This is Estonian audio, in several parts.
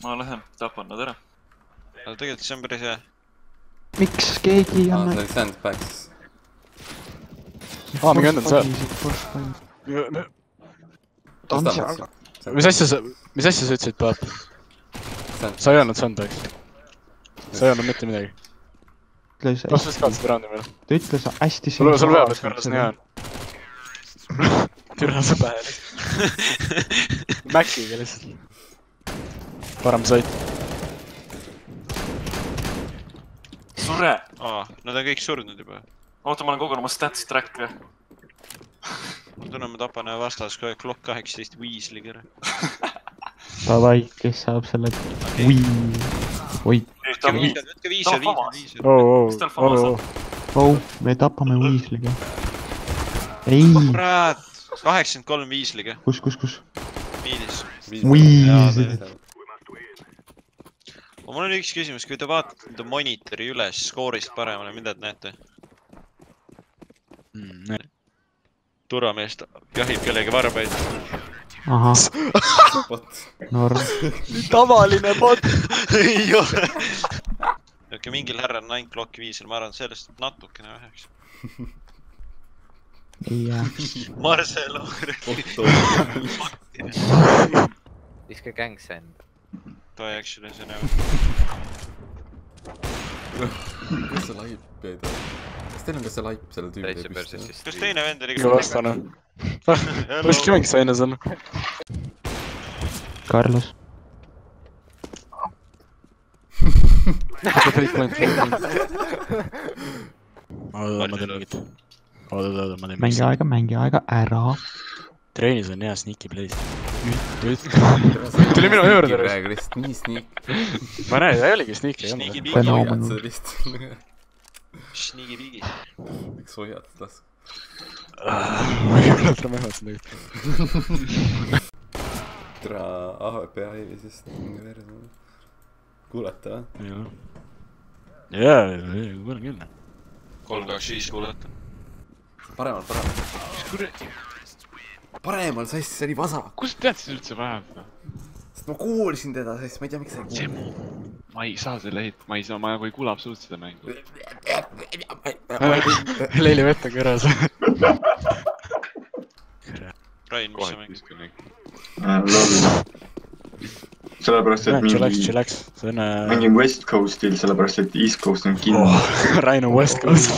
Ma lähen, tapan nad ära. Aga tegelikult see on päris hea. Miks keegi see on... oli sandbags. Mingi enda on seal. Mis asja sa ütlesid, Paap? Sa ei öelnud sandbags. Sa ei öelnud mitte midagi. Kas sa kaotsid raundi veel? Ta ütles hästi sul veab, et korras nii on. Türa sa pähe lihtsalt. Maciga lihtsalt. Parem sait. Sure! Nad on kõik surnud juba. Oota, ma olen kogu oma stats track'e. Ma tunnen, ma tapan vastas kohe Glock 18 Weasley'ga ära. Davai, kes saab selle... Oi. Võtke viisel. Me tapame Weasley'ga. Ei. Kurat! 83 Weasley'ga. Kus? Miinis. Weasley. Mul on üks küsimus, kui te vaatate enda monitori üles skoorist paremale, mida te näete? Turvameest jahib kellegi varbaid. Ahah. Norm. Tavaline bot. Ei ole. Okei, mingil härral on ainult Glock 5, ma arvan, sellest natukene väheks. Ei jää. Marcelo. Viska gangsend. Toi actually see näo. Kus see laip jäid? Kas teil on ka see laip selle tüübi püsti? Kas teine vend oli Iga vastane. Võiski mängis aina seal. Carlos. Mängi aega ära. Treenis on hea sneaky place. Tuli minu juurde. Praegu lihtsalt nii sneak. Ma näen, ta ei oligi sneaky. Sneaky pigi. Miks hoiad las? Ma ei ole täna mehvatsen tegelikult. Tere AHP Aivisest versioon. Kuulete või? Jaa, kuulen küll. 325 kuulete. Paremal. Paremal sass, see oli vasak. Kus tead siis üldse vähem? Sest ma kuulsin teda, sest ma ei tea, miks sa ei kuulnud. Ma ei saa selle ma nagu ei kuule absoluutselt seda mängu. Leili vett on kõras. Rain, mis sa mängid? Sellepärast, et mängin West Coastil, sellepärast, et East Coast on kinni. Rain on West Coast.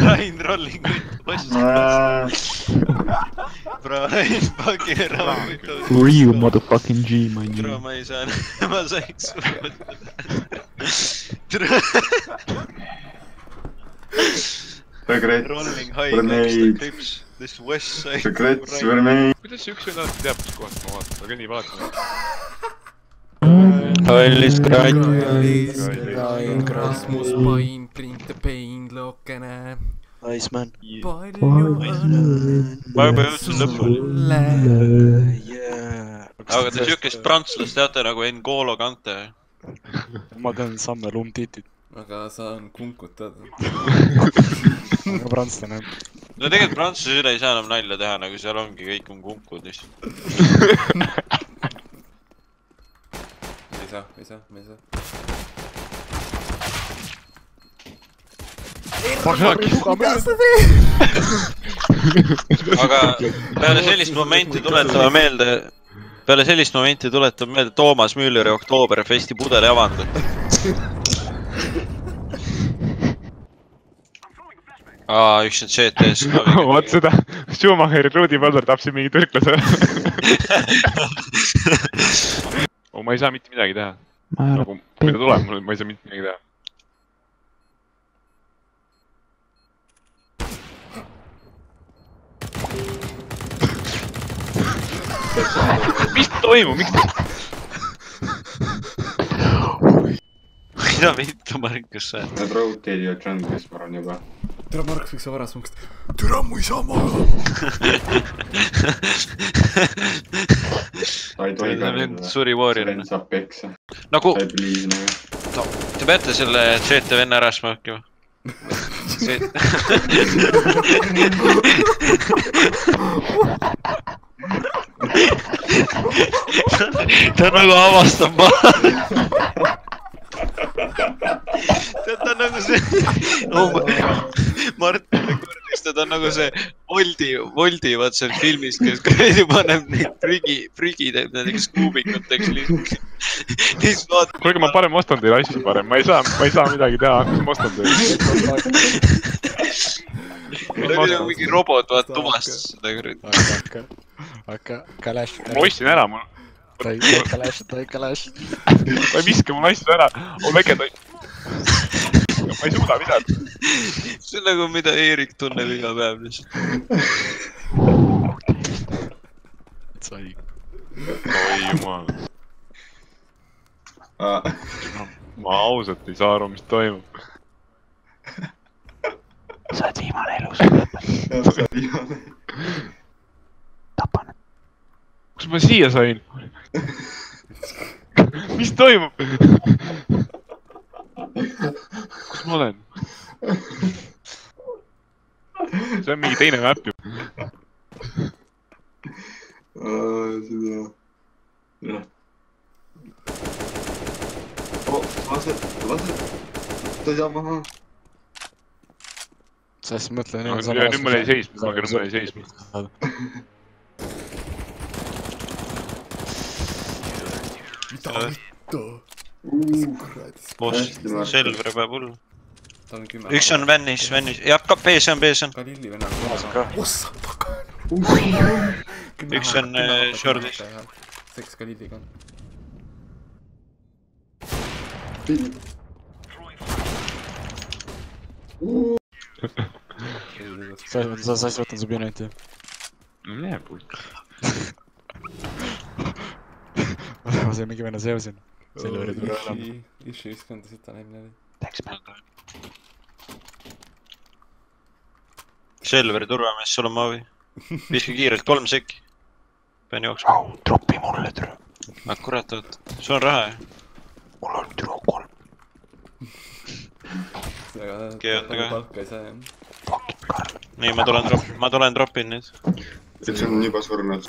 Rain rolling West Coast. Bro, Rain fucking around. Real motherfucking G, my name. Bro, ma ei saa, ma saiks sulle võtta. Rolling high gangster clips. This west side. Regrets were made. Kuidas see üks vend alati teab, kus kohast ma vaatan? Aga nii vaatan. Kallis kratt. Rasmus Pain, Print the Pain, Lokene. Iceman. Ma juba jõudsin lõpuni. Aga te siukest prantslast teate nagu N'Golo Kante. Ma tean Samme Lumtitit. Aga saan kunkutada. Aga prantslane. No tegelikult prantslase üle ei saa enam nalja teha, nagu seal ongi, kõik on kunkud lihtsalt. Ei saa. Aga peale sellist momenti tuletame meelde Toomas Mülleri Oktoberfesti pudeli avandut. Üks on CTS. Vaat seda Schumacheri Rudi Paldur tapsid mingi türklase. Ma ei saa mitte midagi teha. Kui ta tuleb, ma ei saa mitte midagi teha. Mis toimub? Mida vittu Markus sa? Nad rotate'ivad junglis, ma arvan juba. Türa Markus võiks varasemaks. Türa mu isa maha! Ta ei tohi kärgida. Suri Warrior. See vend saab peksa. Nagu... Ta ei pliisi nagu. Te peate selle CTVN ära smõkkima. ta nagu avastab maha. ta on nagu see Martin kordis, ta on nagu see Voldi vaat seal filmis, kes kuradi paneb neid prügi teeb näiteks kuubikuteks lihtsalt vaata. kuulge, ma parem ostan teile asju parem, ma ei saa midagi teha, ma ostan teile. ta oli nagu mingi robot, vaat tuvastas seda kuradi. Aga Kalash. ma ostsin ära, ma Tai Kalash. ma ei viska mul asju ära, on väike ta. ma ei suuda midagi. see on nagu mida Eerik tunneb iga päev lihtsalt. Sai. oi jumal. ma ausalt ei saa aru, mis toimub. sa oled viimane elus. tapan. kus ma siia sain? mis toimub? kus ma olen? see on mingi teine map ju. lased, ta ei saa maha. sa siis mõtle nüüd mul jäi seisma, nüüd mul jäi seisma. mida vittu? Boss, Selver peab hullu. Üks on Vannis. jah, B-s on. Kalilli venna. ossa taga. Üks on Shordis. Seks Kalilliga on. sa siis võtan su pioneti. Näe puit. ma sain mingi venna seosin. Selveri tule enam. Ishi viskonda sita näimine oli. Selveri turvamees, sul on maavi. Viska kiirelt 3 sekki. Pean jooksma. Tropi mulle türa. Kurat, oot. Sul on raha ju. mul on türa 3. palka ei saa jah. nii, ma tulen dropin nüüd. see on juba surnud.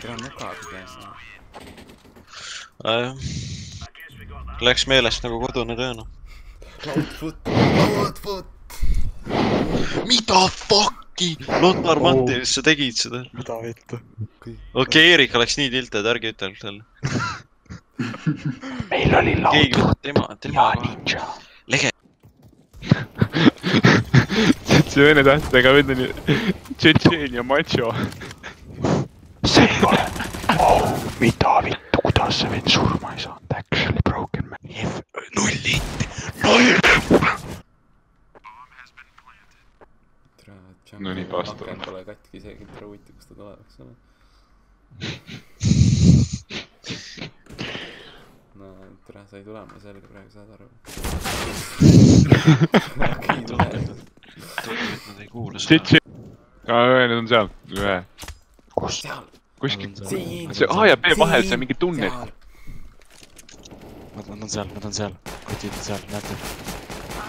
Teil on nukad käes. Läks meelest nagu kodune tööna. Loudfoot! Mida fuck'i? Lotar Mattius, sa tegid seda? Mida vittu? Okei, Eerik oleks nii tilted, ärge ütelnud talle. meil oli Loudfoot tema ninja. Lege. see vene tähtedega ütlen Tšetšeen ja macho. see ei ole. mida vittu, kuidas see vend surma ei saanud? Actually broken man. 0 liiti. 0! No nii pastor. Aken pole katki isegi, tere huvitav, kus ta tuleb, eks ole. no tere, sa ei tule mulle selge praegu, saad aru. ei tule. Nad ei kuule seda. Tšetšeen. Need on seal. kus? kuskil. see A ja B vahel, see on mingi tunnel. Nad on seal. Kotid on seal, näete.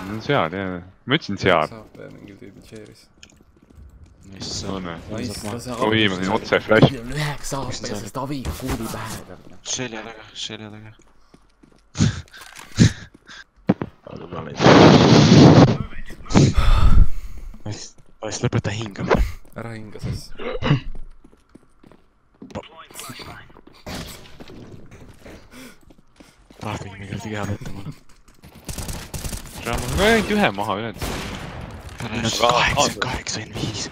Nad on seal, jah. Ma ütlesin seal. saab mingil tüübil cheeris. oi, ma sain otse flash. 9 aastat, sest aviga kuuli pähe. Selja taga. Võiks lõpeta hingama. ära hinga siis. Tahvigi mingi keha võtta mulle. ma olen ainult ühe maha üle. 85.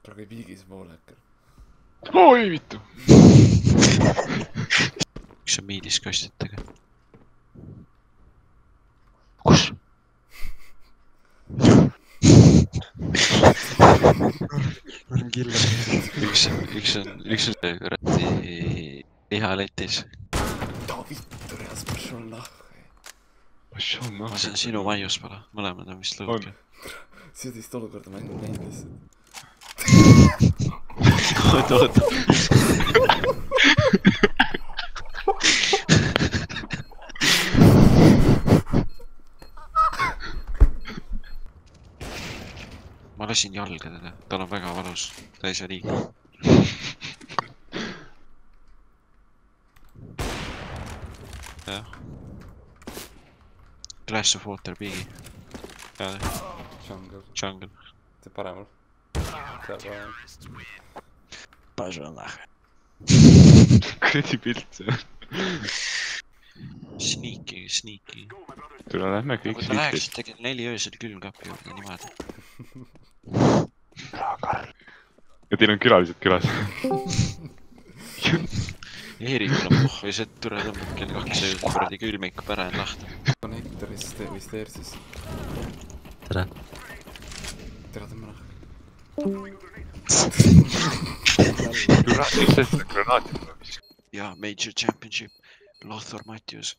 praegu ei piigis poole äkki. oi vittu. Üks on miidis kastitega. kus? Üks on see kuradi lihaletis. Vittureas, mašallah. see on sinu maius pala, mõlemad on vist lõudki. sellist olukorda ma ei näinud lihtsalt. oota. lasin jalga teda, tal on väga valus, ta ei saa liiga. Jah. Glass of water bigi. Jungle. See paremal. Seal paremal. Pažalah. Kuradi pilt see. Sneaky. Tule lähme kõik kui ta läheksid tegel 4 öösel külmkapi juurde niimoodi. Ja teil on külalised külas. Eerikul on pohvis, et tule tõmbab kell 2 öösel kuradi külmiku pära on lahti. Connectorist või Steersist. Tere. Tere tõmba nahk. Granaatid. Ja, Major Championship. Lothar Matthews.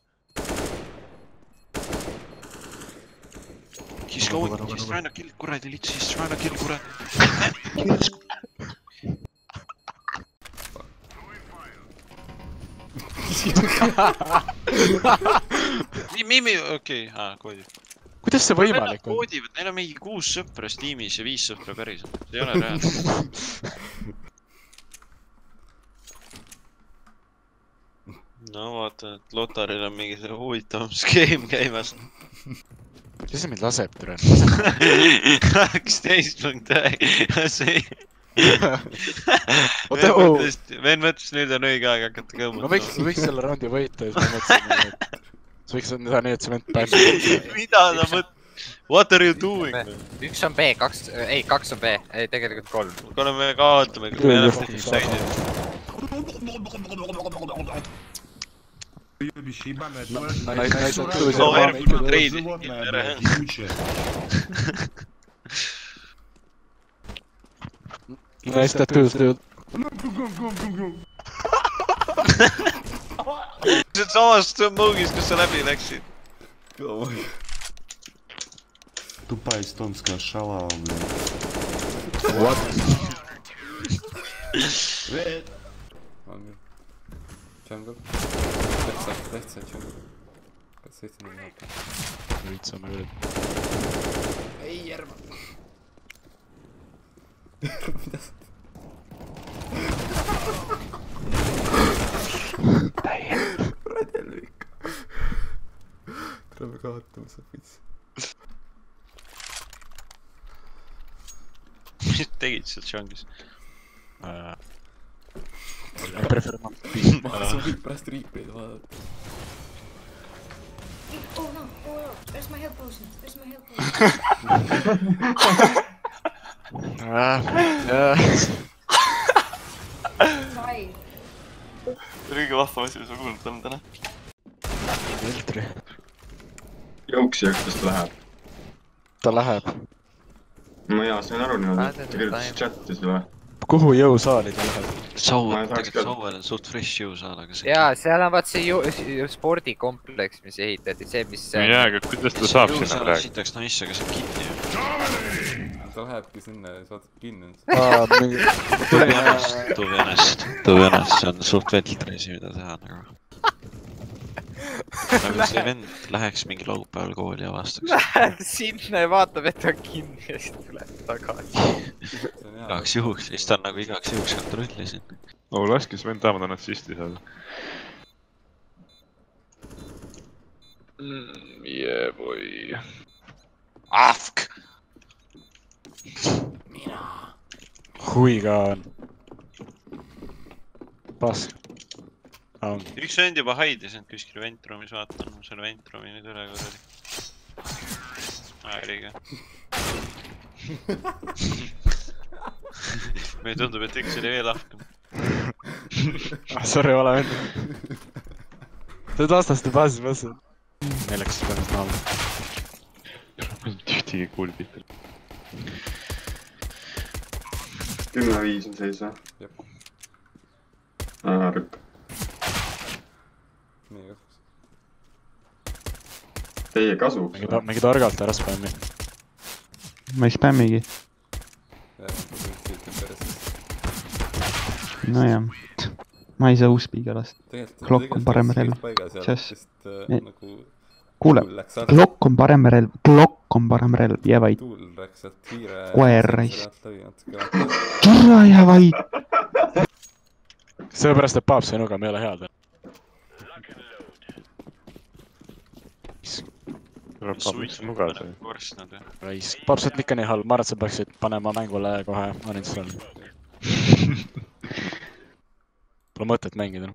He's trying to kill kuradi lits, he's trying to kill kuradi. Okei, koodi. Kuidas see võimalik on? Koodivad, neil on mingi 6 sõpra tiimis ja 5 sõpra päriselt. See ei ole reaalne. No vaata, et Lotaril on mingi selle huvitavam skeem käimas. Mis see meid laseb, türe? 12.9. Venn mõtles, nüüd on õige aeg hakata kõmmutama. Ma võiks selle raundi võita ja siis ma mõtlesin, et see võiks teha nii, et see vend bännib. Mida sa mõtled? What are you doing? 1 on B, 2 on B, ei tegelikult 3. Kuna me kaotame, kui me enam tehtud saidi. Nice tattoos, dude. See on samast mõugis, kus sa läbi läksid. Тупая эстонская шалава, блин. What? Jungle. Tähtsa jungle. Kas sõitsin nii haapa? Võitsame üle. Ei, järma. Mida sa? Radelvik. Tuleme kaotama sa võits. Mis tegid seal junglis? Ma preferma. Ma võid pärast riipeid vaadata. Oh no, where's my health potion? Kõige vahvam asi, mis ma kuulnud olen täna. Veltri. Jooksi, kas ta läheb? Ta läheb. Ma sain aru niimoodi, ta kirjutas chatis või? Kuhu jõusaali ta läheb? Sauel on suht fresh jõusaal, aga see... Jaa, seal on vaat see spordikompleks, mis ehitati, see, mis... Jaa, aga kuidas ta saab sinna praegu? Siit oleks naisse, aga see on kinni ju. Ta lähebki sinna ja saadab kinni. Tuvi ennast, see on suht veltreisi, mida teha nagu. Nagu see vend läheks mingi laupäeval kooli ja vastaks. Läheks sinna ja vaatab, et on kinni ja siis tuleb tagasi. Igaks juhuks, siis ta on nagu igaks juhuks kontrollisin. Oo, laske see vend tahavad natsisti saada. Yeah boy. Afk! Huigaan. Pask. Üks vend juba haidis end kuskil ventruumis, vaatan selle ventruumi nüüd üle kuradi. Äriga. Meil tundub, et üks oli veel ahkem. Sorry, ole vend. See tastaste baasis mõtlesin. Meil läks seda nüüd naama. Tühtigi kuulbitel. 10-5 on seis või? Jep. Rüpp. Meie kasuks. Teie kasuks? Mingi targalt ära spämmi. Ma ei spämmigi. Nojah. Ma ei saa uus piiga lasta. Klokk on parem relv. Sest nagu kuule , Glock on parem relv , jää vait . tuul läks sealt kiire . Koer raisk . Türa jää vait . sellepärast , et paap sai nugam ei ole head . raisk , paap saad ikka nii halb , ma arvan , et sa peaksid panema mängule kohe uninstalli . Pole mõtet mängida .